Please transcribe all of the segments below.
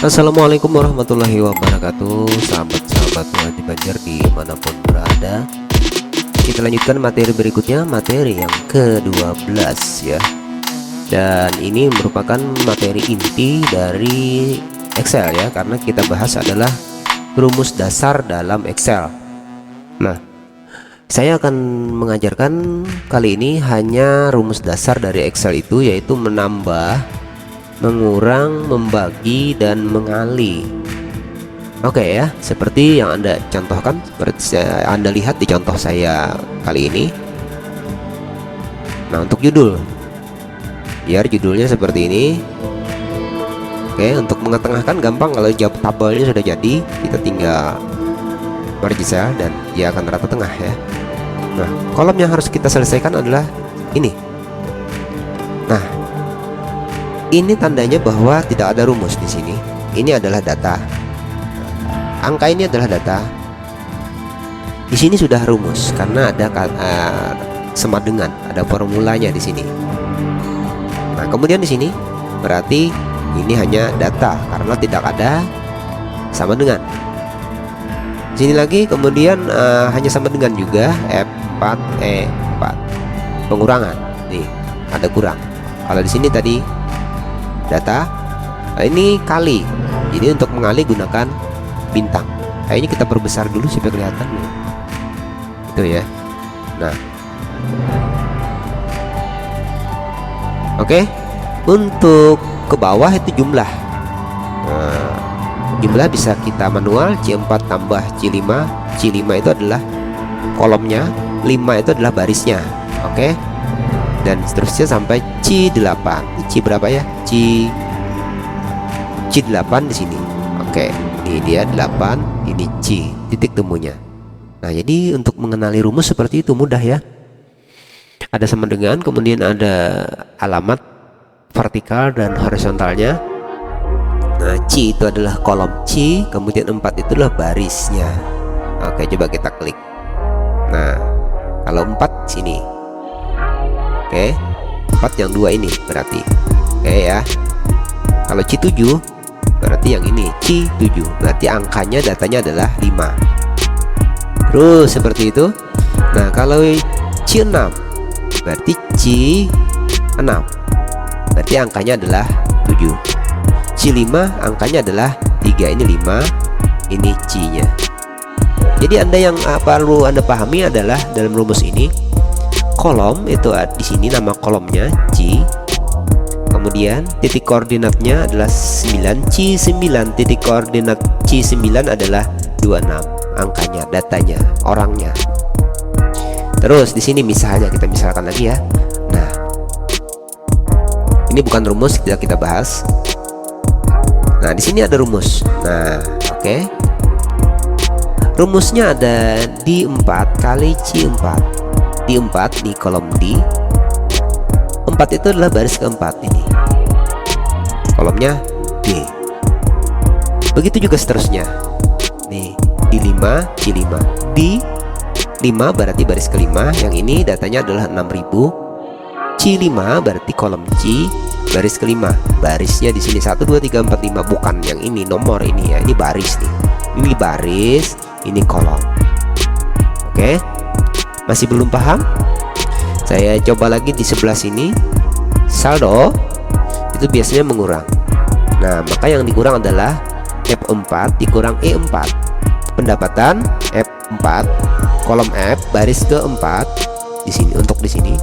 Assalamualaikum warahmatullahi wabarakatuh, sahabat-sahabat Wati Banjar dimanapun berada. Kita lanjutkan materi berikutnya, materi yang ke-12 ya. Dan ini merupakan materi inti dari Excel ya, karena kita bahas adalah rumus dasar dalam Excel. Nah, saya akan mengajarkan kali ini hanya rumus dasar dari Excel itu, yaitu menambah, mengurang, membagi, dan mengali. Oke ya, seperti yang Anda contohkan, seperti Anda lihat di contoh saya kali ini. Nah, untuk judul, biar judulnya seperti ini. Oke, untuk mengetengahkan gampang, kalau jawab tabelnya sudah jadi, kita tinggal margin cell dan dia akan rata tengah ya. Nah, kolom yang harus kita selesaikan adalah ini. Nah, ini tandanya bahwa tidak ada rumus di sini. Ini adalah data. Angka ini adalah data. Di sini sudah rumus karena ada semadengan, ada formulanya di sini. Nah, kemudian di sini berarti ini hanya data karena tidak ada sama dengan. Di sini lagi kemudian hanya sama dengan juga F4E4. Pengurangan. Nih, ada kurang. Kalau di sini tadi data, nah ini kali, jadi untuk mengali gunakan bintang. Kayaknya kita perbesar dulu supaya kelihatan nih. Itu ya. Nah, oke, untuk ke bawah itu jumlah. Nah, jumlah bisa kita manual, C4 tambah C5. C5 itu adalah kolomnya, 5 itu adalah barisnya. Oke, dan seterusnya sampai C8. C berapa ya? C8 di sini. Oke, ini dia 8, ini C, titik temunya. Nah, jadi untuk mengenali rumus seperti itu mudah ya. Ada sama dengan, kemudian ada alamat vertikal dan horizontalnya. Nah, C itu adalah kolom C, kemudian 4 itu adalah barisnya. Oke, coba kita klik. Nah, kalau 4 sini. Oke, 4 yang 2 ini berarti. Oke ya. Kalau C7 berarti yang ini C7, berarti angkanya, datanya adalah 5. Terus seperti itu. Nah, kalau C6 berarti C6, berarti angkanya adalah 7. C5 angkanya adalah 3, ini 5, ini C-nya. Jadi Anda yang perlu Anda pahami adalah dalam rumus ini, kolom itu di sini nama kolomnya C, kemudian titik koordinatnya adalah 9, C9, titik koordinat C9 adalah 26, angkanya, datanya, orangnya. Terus di sini misalnya, kita misalkan lagi ya. Nah, ini bukan rumus, kita bahas. Nah, di sini ada rumus. Nah, oke. Rumusnya ada di 4 kali C4. Di 4 di kolom D. 4 itu adalah baris keempat ini. Kolomnya D. Begitu juga seterusnya. Nih, di 5 C5. Di 5 berarti baris kelima. Yang ini datanya adalah 6000. C5 berarti kolom C, baris kelima. Barisnya di sini 1 2 3 4 5, bukan yang ini nomor ini ya. Ini baris nih. Ini baris, ini kolom. Oke. Masih belum paham? Saya coba lagi di sebelah sini. Saldo itu biasanya mengurang. Nah, maka yang dikurang adalah F4 dikurang E4. Pendapatan F4, kolom F, baris ke-4 di sini, untuk di sini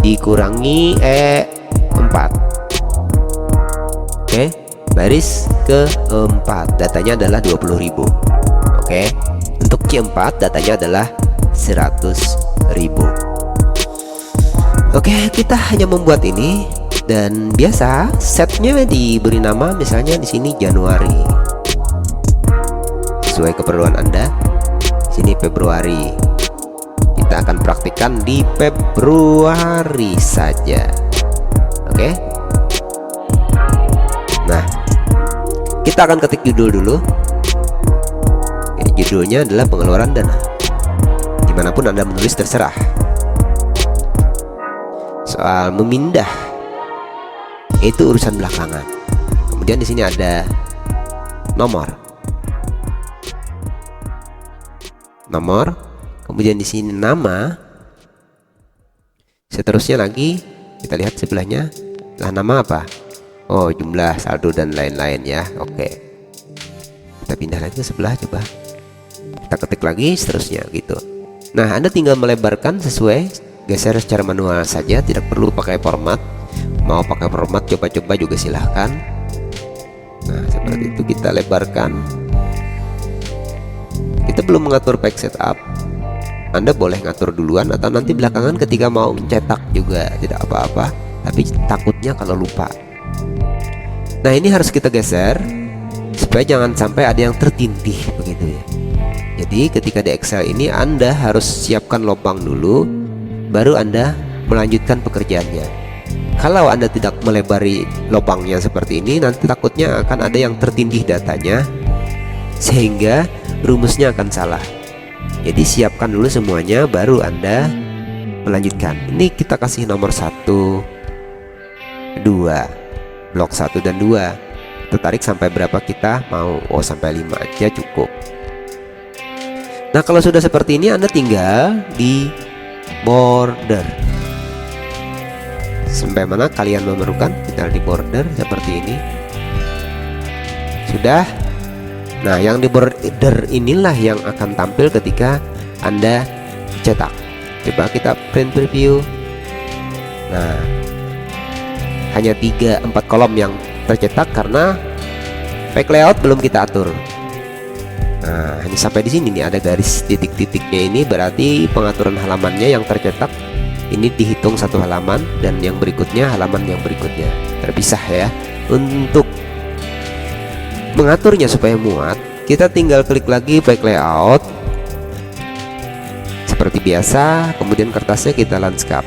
dikurangi E4. Oke, baris ke-4 datanya adalah 20.000. Oke, untuk C4 datanya adalah 100.000. Oke, kita hanya membuat ini, dan biasa setnya diberi nama, misalnya di sini Januari, sesuai keperluan Anda. Sini Februari. Kita akan praktikkan di Februari saja. Oke. Nah, kita akan ketik judul dulu. Oke, judulnya adalah pengeluaran dana. Dimanapun Anda menulis terserah. Soal memindah itu urusan belakangan. Kemudian di sini ada nomor, kemudian di sini nama, seterusnya lagi kita lihat sebelahnya. Lah nama apa? Oh, jumlah, saldo dan lain-lain ya. Oke, kita pindah lagi ke sebelah, coba kita ketik lagi seterusnya gitu. Nah, Anda tinggal melebarkan sesuai, geser secara manual saja, tidak perlu pakai format. Mau pakai format coba-coba juga silahkan. Nah, seperti itu kita lebarkan. Kita belum mengatur page setup. Anda boleh ngatur duluan atau nanti belakangan ketika mau cetak juga tidak apa-apa, tapi takutnya kalau lupa. Nah, ini harus kita geser supaya jangan sampai ada yang tertindih begitu ya. Jadi ketika di Excel ini Anda harus siapkan lubang dulu, baru Anda melanjutkan pekerjaannya. Kalau Anda tidak melebari lubangnya seperti ini, nanti takutnya akan ada yang tertindih datanya, sehingga rumusnya akan salah. Jadi siapkan dulu semuanya, baru Anda melanjutkan. Ini kita kasih nomor 1, 2, blok 1 dan 2. Kita tarik sampai berapa kita mau. Oh, sampai 5 aja cukup. Nah, kalau sudah seperti ini Anda tinggal di border. Sampai mana kalian memerlukan, tinggal di border seperti ini. Sudah. Nah, yang di border inilah yang akan tampil ketika Anda cetak. Coba kita print preview. Nah, hanya 3-4 kolom yang tercetak karena page layout belum kita atur. Nah, ini sampai di sini nih ada garis titik-titiknya, ini berarti pengaturan halamannya yang tercetak ini dihitung satu halaman, dan yang berikutnya halaman yang berikutnya terpisah ya. Untuk mengaturnya supaya muat, kita tinggal klik lagi page layout seperti biasa, kemudian kertasnya kita landscape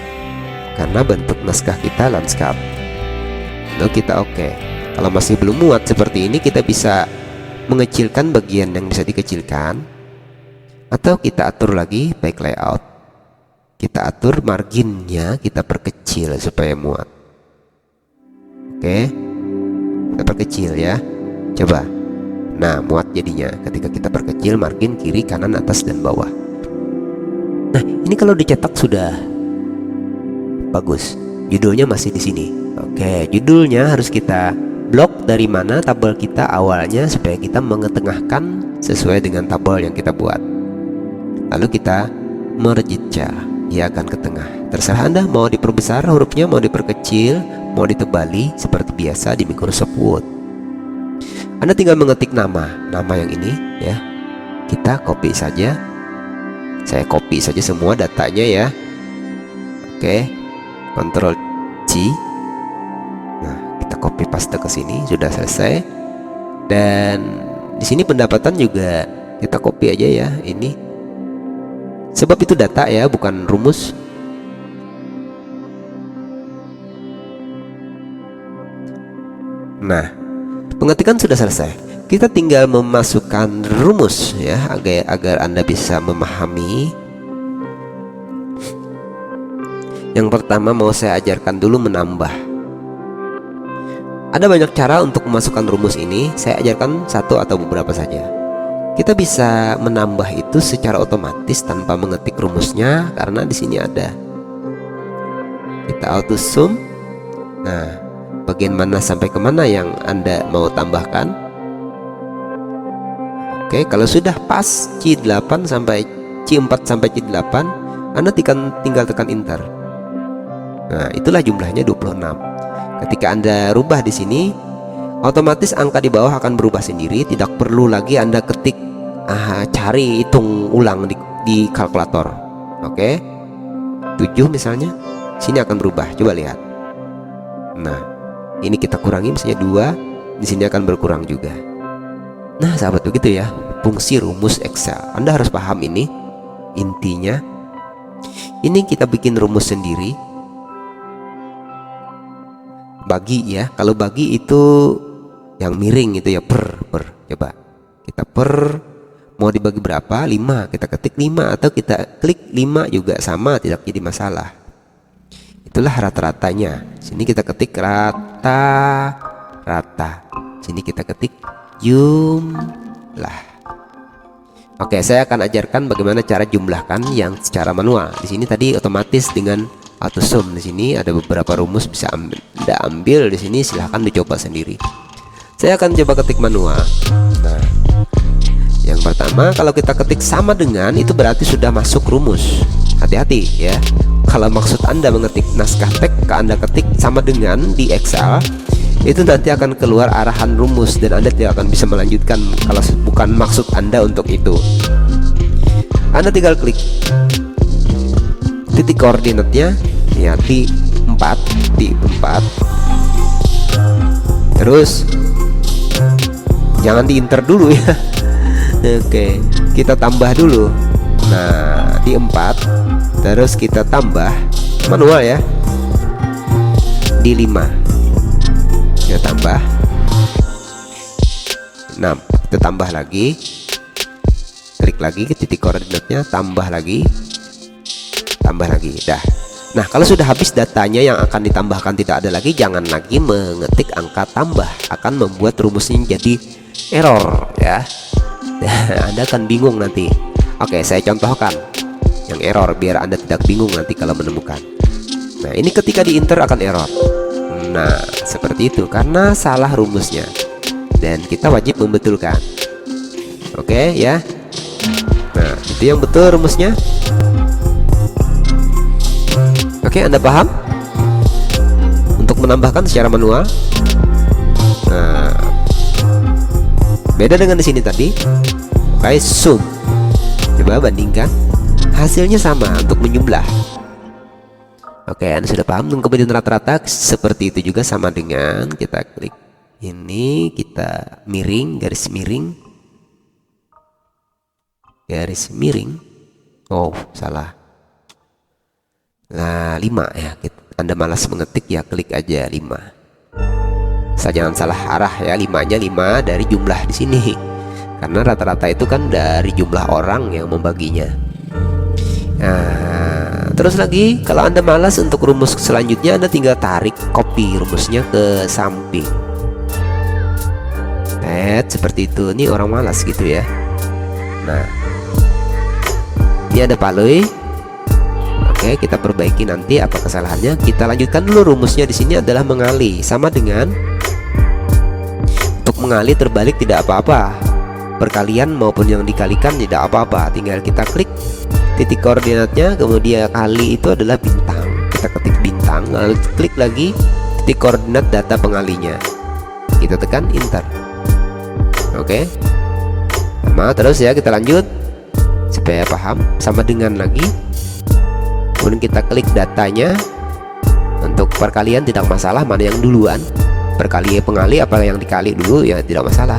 karena bentuk naskah kita landscape. Lalu kita oke. Kalau masih belum muat seperti ini, kita bisa mengecilkan bagian yang bisa dikecilkan, atau kita atur lagi page layout, kita atur marginnya, kita perkecil supaya muat. Oke, kita perkecil ya, coba. Nah, muat jadinya ketika kita perkecil margin kiri, kanan, atas, dan bawah. Nah, ini kalau dicetak sudah bagus. Judulnya masih di sini. Oke, judulnya harus kita blok dari mana tabel kita awalnya supaya kita mengetengahkan sesuai dengan tabel yang kita buat. Lalu kita merjeja, dia akan ke tengah. Terserah Anda mau diperbesar hurufnya, mau diperkecil, mau ditebali seperti biasa di Microsoft Word. Anda tinggal mengetik nama yang ini ya. Kita copy saja. Saya copy saja semua datanya ya. Oke, Ctrl C. Copy paste ke sini, sudah selesai. Dan di sini pendapatan juga kita copy aja ya ini, sebab itu data ya, bukan rumus. Nah, pengetikan sudah selesai. Kita tinggal memasukkan rumus ya, agar Anda bisa memahami. Yang pertama mau saya ajarkan dulu menambah. Ada banyak cara untuk memasukkan rumus ini, saya ajarkan satu atau beberapa saja. Kita bisa menambah itu secara otomatis tanpa mengetik rumusnya, karena di sini ada. Kita auto sum. Nah, bagian mana sampai kemana yang Anda mau tambahkan. Oke, kalau sudah pas C8 sampai C4 sampai C8, Anda tinggal tekan enter. Nah, itulah jumlahnya 26. Ketika Anda rubah di sini, otomatis angka di bawah akan berubah sendiri. Tidak perlu lagi Anda ketik, cari hitung ulang di kalkulator. Oke, 7 misalnya, sini akan berubah. Coba lihat. Nah, ini kita kurangi misalnya 2, di sini akan berkurang juga. Nah, sahabat, begitu ya fungsi rumus Excel. Anda harus paham ini intinya. Ini kita bikin rumus sendiri. Bagi ya, kalau bagi itu yang miring itu ya per. Coba kita per, mau dibagi berapa? 5, kita ketik 5 atau kita klik 5 juga sama, tidak jadi masalah. Itulah rata-ratanya. Sini kita ketik rata. Sini kita ketik jumlah. Oke, saya akan ajarkan bagaimana cara jumlahkan yang secara manual. Di sini tadi otomatis dengan auto sum. Di sini ada beberapa rumus bisa Anda ambil di sini, silahkan dicoba sendiri. Saya akan coba ketik manual. Nah, yang pertama kalau kita ketik sama dengan itu berarti sudah masuk rumus. Hati-hati ya. Kalau maksud Anda mengetik naskah teks, Anda ketik sama dengan di Excel, itu nanti akan keluar arahan rumus dan Anda tidak akan bisa melanjutkan kalau bukan maksud Anda untuk itu. Anda tinggal klik titik koordinatnya ya di 4, terus jangan di enter dulu ya. Oke, kita tambah dulu. Nah, di 4 terus kita tambah manual ya di 5. Kita tambah 6, kita tambah lagi, klik lagi ke titik koordinatnya, tambah lagi, dah. Nah, kalau sudah habis datanya yang akan ditambahkan tidak ada lagi, jangan lagi mengetik angka tambah, akan membuat rumusnya jadi error ya. Anda akan bingung nanti. Oke, saya contohkan yang error biar Anda tidak bingung nanti kalau menemukan. Nah, ini ketika di enter akan error. Nah, seperti itu karena salah rumusnya dan kita wajib membetulkan. Oke ya. Nah, itu yang betul rumusnya. Oke, Anda paham? Untuk menambahkan secara manual. Nah, beda dengan di sini tadi. Pakai sum. Coba bandingkan. Hasilnya sama untuk menjumlah. Oke, Anda sudah paham. Kemudian rata-rata seperti itu juga sama dengan kita klik ini, kita miring, garis miring. Oh, salah. Nah, 5 ya. Anda malas mengetik ya, klik aja 5. Jangan salah arah ya, 5-nya 5 dari jumlah di sini. Karena rata-rata itu kan dari jumlah orang yang membaginya. Nah, terus lagi kalau Anda malas untuk rumus selanjutnya, Anda tinggal tarik copy rumusnya ke samping. Seperti itu. Ini orang malas gitu ya. Nah, ini ada paloi. Oke, kita perbaiki nanti apa kesalahannya. Kita lanjutkan dulu rumusnya. Di sini adalah mengali, sama dengan untuk mengali terbalik tidak apa-apa, perkalian maupun yang dikalikan tidak apa-apa. Tinggal kita klik titik koordinatnya, kemudian kali itu adalah bintang, kita ketik bintang, lalu klik lagi titik koordinat data pengalinya, kita tekan enter. Oke, sama terus ya, kita lanjut supaya paham. Sama dengan lagi, kemudian kita klik datanya. Untuk perkalian tidak masalah mana yang duluan, pengali apa yang dikali dulu ya tidak masalah.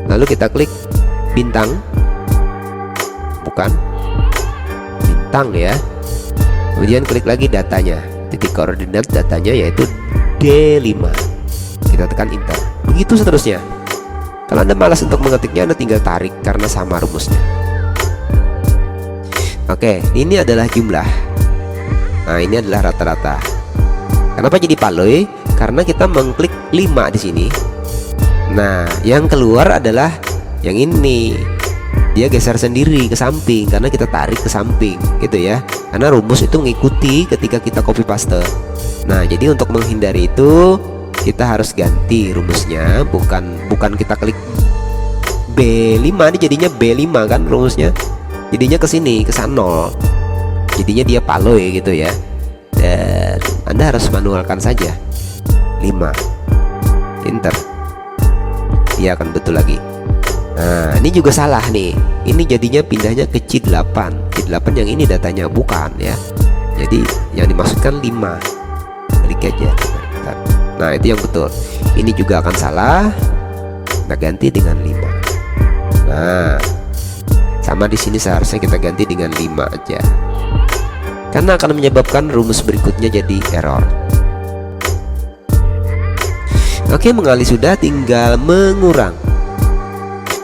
Lalu kita klik bintang, bukan bintang ya, kemudian klik lagi datanya, titik koordinat datanya yaitu D5, kita tekan enter. Begitu seterusnya. Kalau Anda malas untuk mengetiknya, Anda tinggal tarik karena sama rumusnya. Oke, ini adalah jumlah. Nah, ini adalah rata-rata. Kenapa jadi paloi? Karena kita mengklik 5 di sini. Nah, yang keluar adalah yang ini. Dia geser sendiri ke samping karena kita tarik ke samping gitu ya. Karena rumus itu mengikuti ketika kita copy paste. Nah, jadi untuk menghindari itu kita harus ganti rumusnya, bukan kita klik B5, ini jadinya B5 kan rumusnya. Jadinya ke sini, ke 0. Jadinya dia paloi gitu ya. Dan Anda harus manualkan saja. 5. Enter. Dia akan betul lagi. Nah, ini juga salah nih. Ini jadinya pindahnya ke C8. C8 yang ini datanya bukan ya. Jadi yang dimaksudkan 5. Klik aja. Nah, itu yang betul. Ini juga akan salah. Kita ganti dengan 5. Nah, sama di sini seharusnya kita ganti dengan 5 aja. Karena akan menyebabkan rumus berikutnya jadi error. Oke, mengali sudah, tinggal mengurang.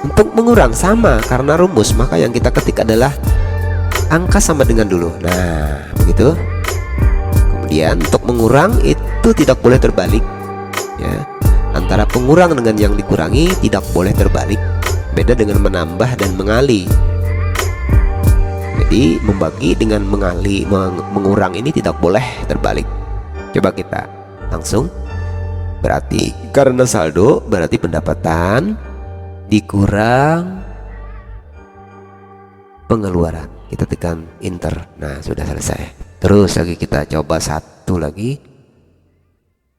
Untuk mengurang sama karena rumus, maka yang kita ketik adalah angka sama dengan dulu. Nah, begitu. Kemudian untuk mengurang itu tidak boleh terbalik ya. antara pengurang dengan yang dikurangi tidak boleh terbalik. Beda dengan menambah dan mengali. Jadi membagi dengan mengurang ini tidak boleh terbalik. Coba kita langsung. Berarti karena saldo berarti pendapatan dikurang pengeluaran. Kita tekan enter. Nah, sudah selesai. Terus lagi kita coba satu lagi.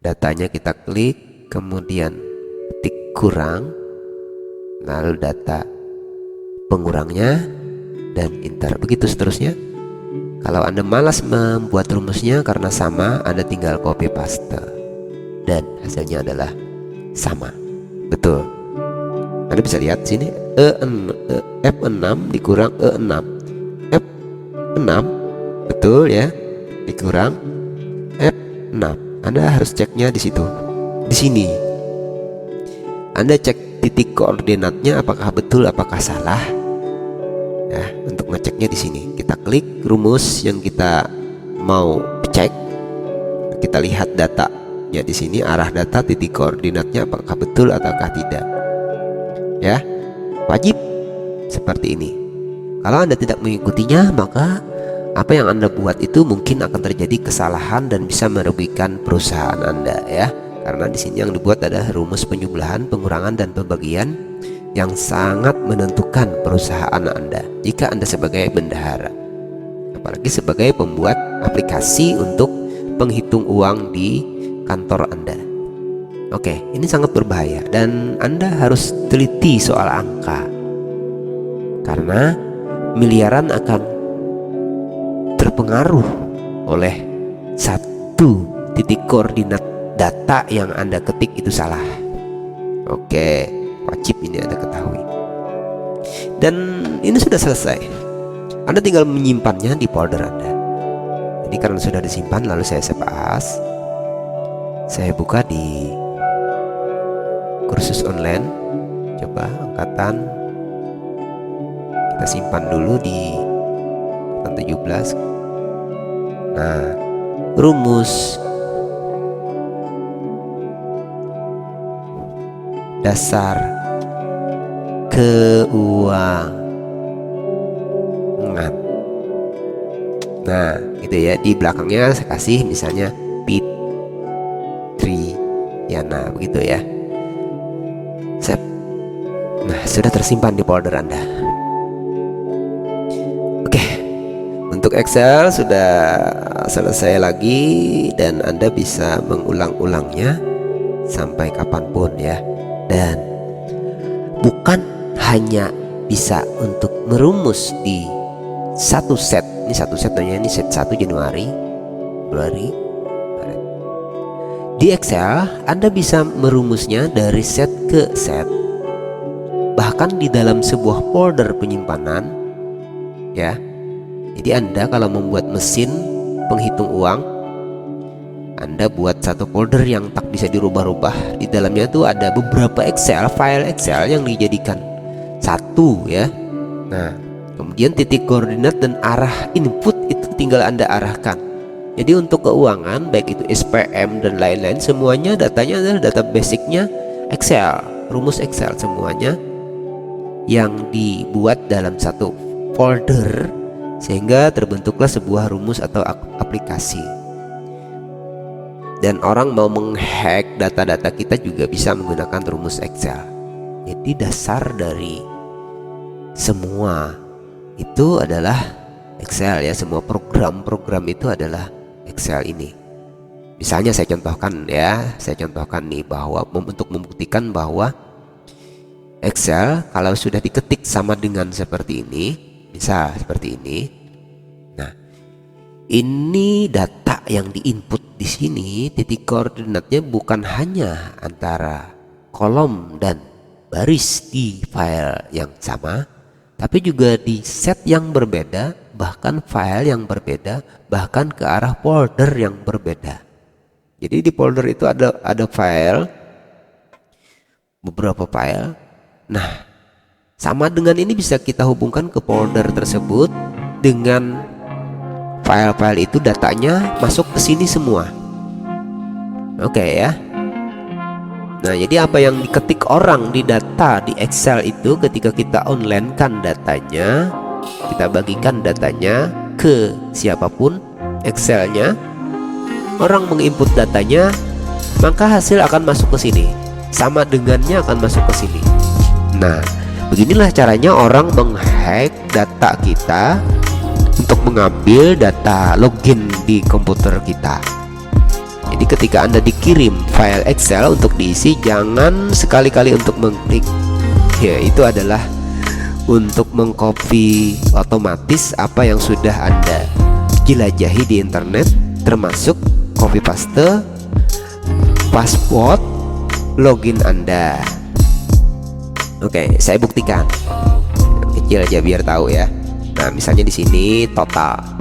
Datanya kita klik, kemudian ketik kurang, lalu data pengurangnya, dan enter. Begitu seterusnya. Kalau Anda malas membuat rumusnya karena sama, Anda tinggal copy paste dan hasilnya adalah sama. Betul. Anda bisa lihat sini F6 dikurang E6. F6 betul ya, dikurang F6. Anda harus ceknya di situ. Di sini Anda cek titik koordinatnya apakah betul apakah salah. Ya, untuk ngeceknya di sini kita klik rumus yang kita mau cek. Kita lihat datanya di sini, arah data titik koordinatnya apakah betul ataukah tidak. Ya, wajib seperti ini. Kalau Anda tidak mengikutinya, maka apa yang Anda buat itu mungkin akan terjadi kesalahan dan bisa merugikan perusahaan Anda ya. Karena di sini yang dibuat adalah rumus penjumlahan, pengurangan dan pembagian yang sangat menentukan perusahaan Anda jika Anda sebagai bendahara, apalagi sebagai pembuat aplikasi untuk penghitung uang di kantor Anda. Oke, ini sangat berbahaya dan Anda harus teliti soal angka, karena miliaran akan terpengaruh oleh satu titik koordinat data yang Anda ketik itu salah. Oke, wajib ini Anda ketahui. Dan ini sudah selesai. Anda tinggal menyimpannya di folder Anda. Ini karena sudah disimpan, lalu saya save as. Saya buka di kursus online. Coba angkatan. Kita simpan dulu di 17. Nah, rumus dasar keuangan. Nah, gitu ya. Di belakangnya saya kasih misalnya Fitriana, begitu ya. Save. Nah, sudah tersimpan di folder Anda. Untuk Excel sudah selesai lagi dan Anda bisa mengulang-ulangnya sampai kapanpun ya. Dan bukan hanya bisa untuk merumus di satu set. Ini satu set namanya, ini set 1 Januari, Februari, Maret. Di Excel Anda bisa merumusnya dari set ke set, bahkan di dalam sebuah folder penyimpanan ya. Jadi Anda kalau membuat mesin penghitung uang, Anda buat satu folder yang tak bisa dirubah-rubah. Di dalamnya tuh ada beberapa file Excel yang dijadikan satu ya. Nah, kemudian titik koordinat dan arah input itu tinggal Anda arahkan. Jadi untuk keuangan baik itu SPM dan lain-lain, semuanya datanya adalah data basicnya Excel, rumus Excel semuanya yang dibuat dalam satu folder, sehingga terbentuklah sebuah rumus atau aplikasi. Dan orang mau menghack data-data kita juga bisa menggunakan rumus Excel. Jadi dasar dari semua itu adalah Excel ya. Semua program-program itu adalah Excel ini. Misalnya saya contohkan ya, saya contohkan nih bahwa untuk membuktikan bahwa Excel kalau sudah diketik sama dengan seperti ini, bisa seperti ini. Nah, ini data yang diinput di sini, titik koordinatnya bukan hanya antara kolom dan baris di file yang sama, tapi juga di set yang berbeda, bahkan file yang berbeda, bahkan ke arah folder yang berbeda. Jadi di folder itu ada file, beberapa file. Nah, sama dengan ini bisa kita hubungkan ke folder tersebut dengan file-file itu, datanya masuk ke sini semua. Oke ya. Nah, jadi apa yang diketik orang di data di Excel itu, ketika kita online kan datanya, kita bagikan datanya ke siapapun Excelnya, orang menginput datanya, maka hasil akan masuk ke sini, sama dengannya akan masuk ke sini. Nah, beginilah caranya orang menghack data kita untuk mengambil data login di komputer kita. Jadi ketika Anda dikirim file Excel untuk diisi, jangan sekali-kali untuk mengklik. Ya, itu adalah untuk mengcopy otomatis apa yang sudah Anda jelajahi di internet, termasuk copy paste password login Anda. Oke, saya buktikan. Kecil aja biar tahu ya. Nah, misalnya di sini total.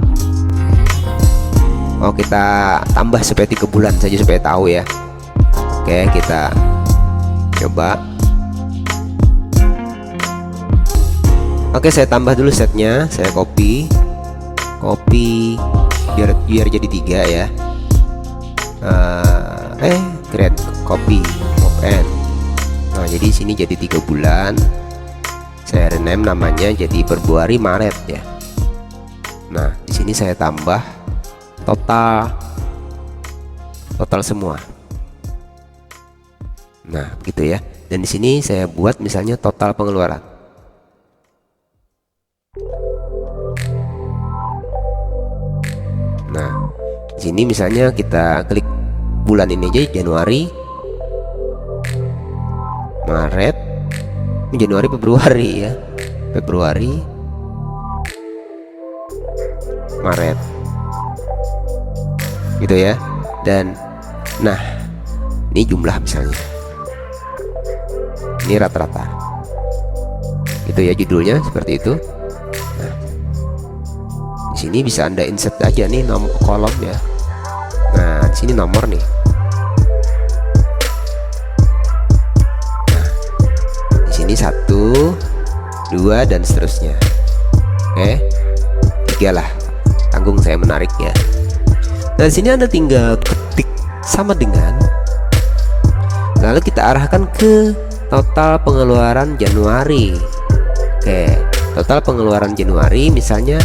Oh, kita tambah supaya 3 bulan saja supaya tahu ya. Oke, kita coba. Oke, saya tambah dulu setnya. Saya copy biar jadi 3 ya. Create copy open. Nah, jadi sini jadi 3 bulan. Saya rename namanya jadi Februari Maret ya. Nah, di sini saya tambah total semua. Nah, gitu ya. Dan di sini saya buat misalnya total pengeluaran. Nah, di sini misalnya kita klik bulan ini aja, Januari, Maret, Januari, Februari ya. Februari, Maret. Gitu ya. Dan nah, ini jumlah misalnya, ini rata-rata gitu ya, judulnya seperti itu. Nah, di sini bisa Anda insert aja nih nomor kolom ya. Nah, di sini nomor nih. Nah, di sini 1, 2 dan seterusnya. Oke, 3 lah, tanggung saya menarik ya. Nah, di sini Anda tinggal ketik sama dengan, lalu kita arahkan ke total pengeluaran Januari. Oke, total pengeluaran Januari misalnya,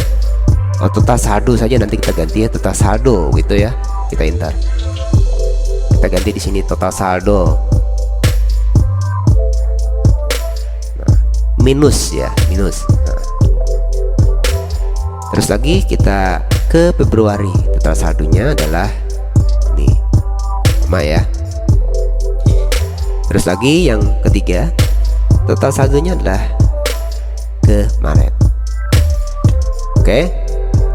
total saldo saja, nanti kita ganti ya total saldo gitu ya. Kita enter, kita ganti di sini total saldo. Nah, minus ya, minus. Nah, terus lagi kita ke Februari, total saldonya adalah nih sama ya. Terus lagi yang ketiga, total saldonya adalah ke Maret. Oke,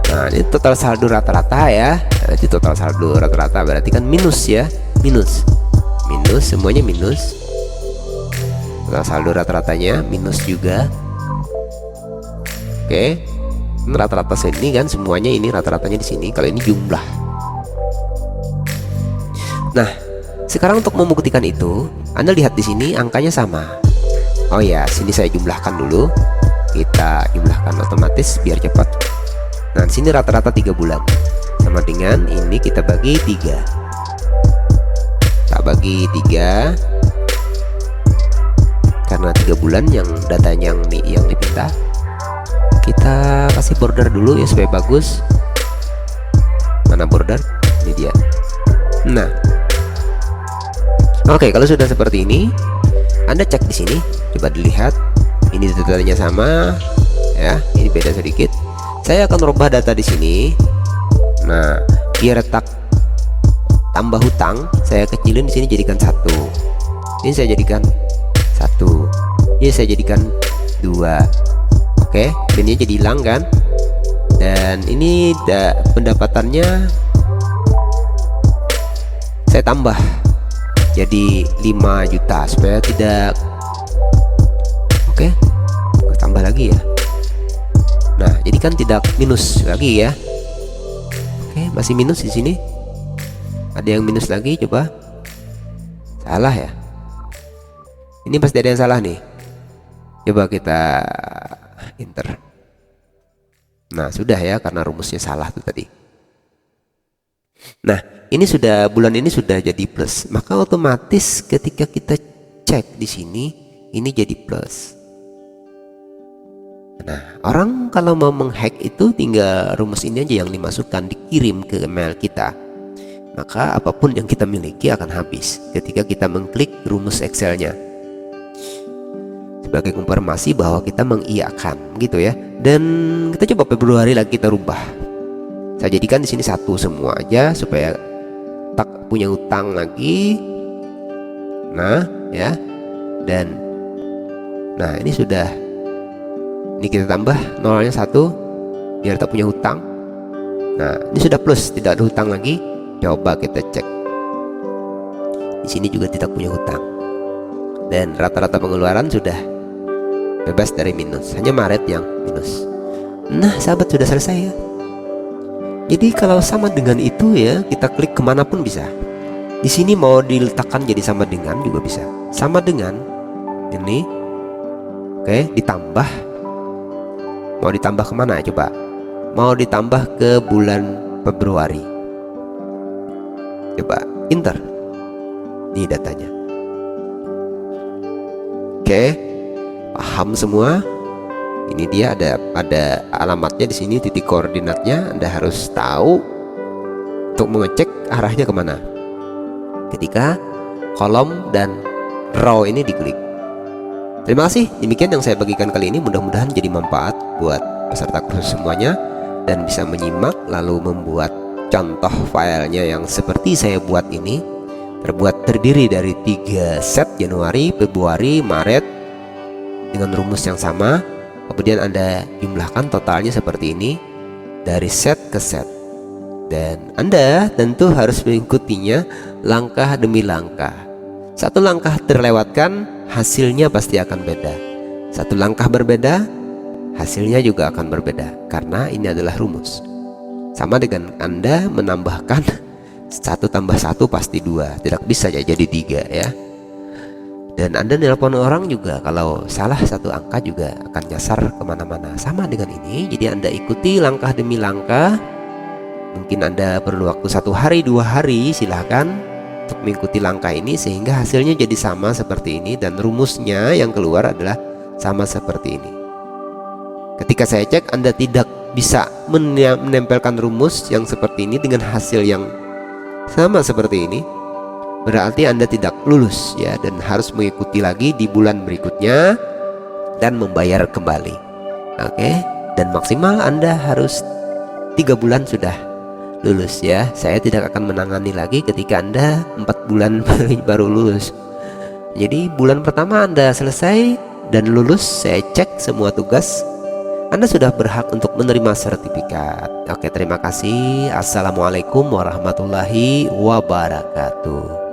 nah ini total saldo rata-rata ya. Nanti total saldo rata-rata berarti kan minus ya, minus semuanya minus. Total saldo rata-ratanya minus juga. Oke, rata-rata sini kan semuanya, ini rata-ratanya di sini. Kalau ini jumlah. Nah, sekarang untuk membuktikan itu, Anda lihat di sini angkanya sama. Oh ya, sini saya jumlahkan dulu. Kita jumlahkan otomatis biar cepat. Nah, di sini rata-rata 3 bulan. Sama dengan ini kita bagi 3. Tak bagi 3. Karena 3 bulan yang datanya yang dipinta. Kita kasih border dulu ya supaya bagus. Mana border? Ini dia. Nah, oke, kalau sudah seperti ini, Anda cek di sini, coba dilihat. Ini datanya sama, ya. Ini beda sedikit. Saya akan rubah data di sini. Nah, biar tak tambah hutang, saya kecilin di sini jadikan 1. Ini saya jadikan 1. Ini saya jadikan 2. Oke, ini jadi hilang kan? Dan ini pendapatannya saya tambah jadi 5 juta supaya tidak. Oke, tambah lagi ya. Nah, jadi kan tidak minus lagi ya. Oke, masih minus di sini. Ada yang minus lagi, coba. Salah ya. Ini pasti ada yang salah nih. Coba kita enter. Nah, sudah ya, karena rumusnya salah tuh tadi. Nah, ini sudah, bulan ini sudah jadi plus, maka otomatis ketika kita cek di sini ini jadi plus. Nah, orang kalau mau menghack itu tinggal rumus ini aja yang dimasukkan, dikirim ke email kita. Maka apapun yang kita miliki akan habis ketika kita mengklik rumus Excelnya. Sebagai konfirmasi bahwa kita mengiyakan gitu ya. Dan kita coba Februari lagi kita rubah. Saya jadikan di sini satu semua aja supaya tak punya utang lagi. Nah, ya. Dan nah, ini sudah. Ini kita tambah nolnya 1 biar tak punya hutang. Nah, ini sudah plus, tidak ada hutang lagi. Coba kita cek. Di sini juga tidak punya hutang. Dan rata-rata pengeluaran sudah bebas dari minus. Hanya Maret yang minus. Nah, sahabat, sudah selesai ya. Jadi kalau sama dengan itu ya, kita klik kemanapun bisa. Di sini mau diletakkan jadi sama dengan juga bisa. Sama dengan ini. Oke, ditambah. Mau ditambah kemana coba? Mau ditambah ke bulan Februari. Coba enter. Ini datanya. Oke, paham semua? Ini dia ada alamatnya di sini, titik koordinatnya. Anda harus tahu untuk mengecek arahnya kemana. Ketika kolom dan row ini diklik. Terima kasih, demikian yang saya bagikan kali ini. Mudah-mudahan jadi manfaat buat peserta kursus semuanya dan bisa menyimak lalu membuat contoh filenya yang seperti saya buat ini. Terdiri dari 3 set, Januari, Februari, Maret, dengan rumus yang sama. Kemudian Anda jumlahkan totalnya seperti ini dari set ke set. Dan Anda tentu harus mengikutinya langkah demi langkah. Satu langkah terlewatkan, hasilnya pasti akan beda. Satu langkah berbeda, hasilnya juga akan berbeda. Karena ini adalah rumus. Sama dengan Anda menambahkan 1 tambah 1 pasti 2. Tidak bisa ya jadi 3 ya. Dan Anda nelpon orang juga, kalau salah 1 angka juga akan nyasar kemana-mana. Sama dengan ini. Jadi Anda ikuti langkah demi langkah. Mungkin Anda perlu waktu 1 hari 2 hari, silahkan untuk mengikuti langkah ini sehingga hasilnya jadi sama seperti ini. Dan rumusnya yang keluar adalah sama seperti ini. Ketika saya cek Anda tidak bisa menempelkan rumus yang seperti ini dengan hasil yang sama seperti ini, berarti Anda tidak lulus ya, dan harus mengikuti lagi di bulan berikutnya dan membayar kembali. Oke, dan maksimal Anda harus 3 bulan sudah lulus ya. Saya tidak akan menangani lagi ketika Anda 4 bulan baru lulus. Jadi bulan pertama Anda selesai dan lulus, saya cek semua tugas, Anda sudah berhak untuk menerima sertifikat. Oke, terima kasih. Assalamualaikum warahmatullahi wabarakatuh.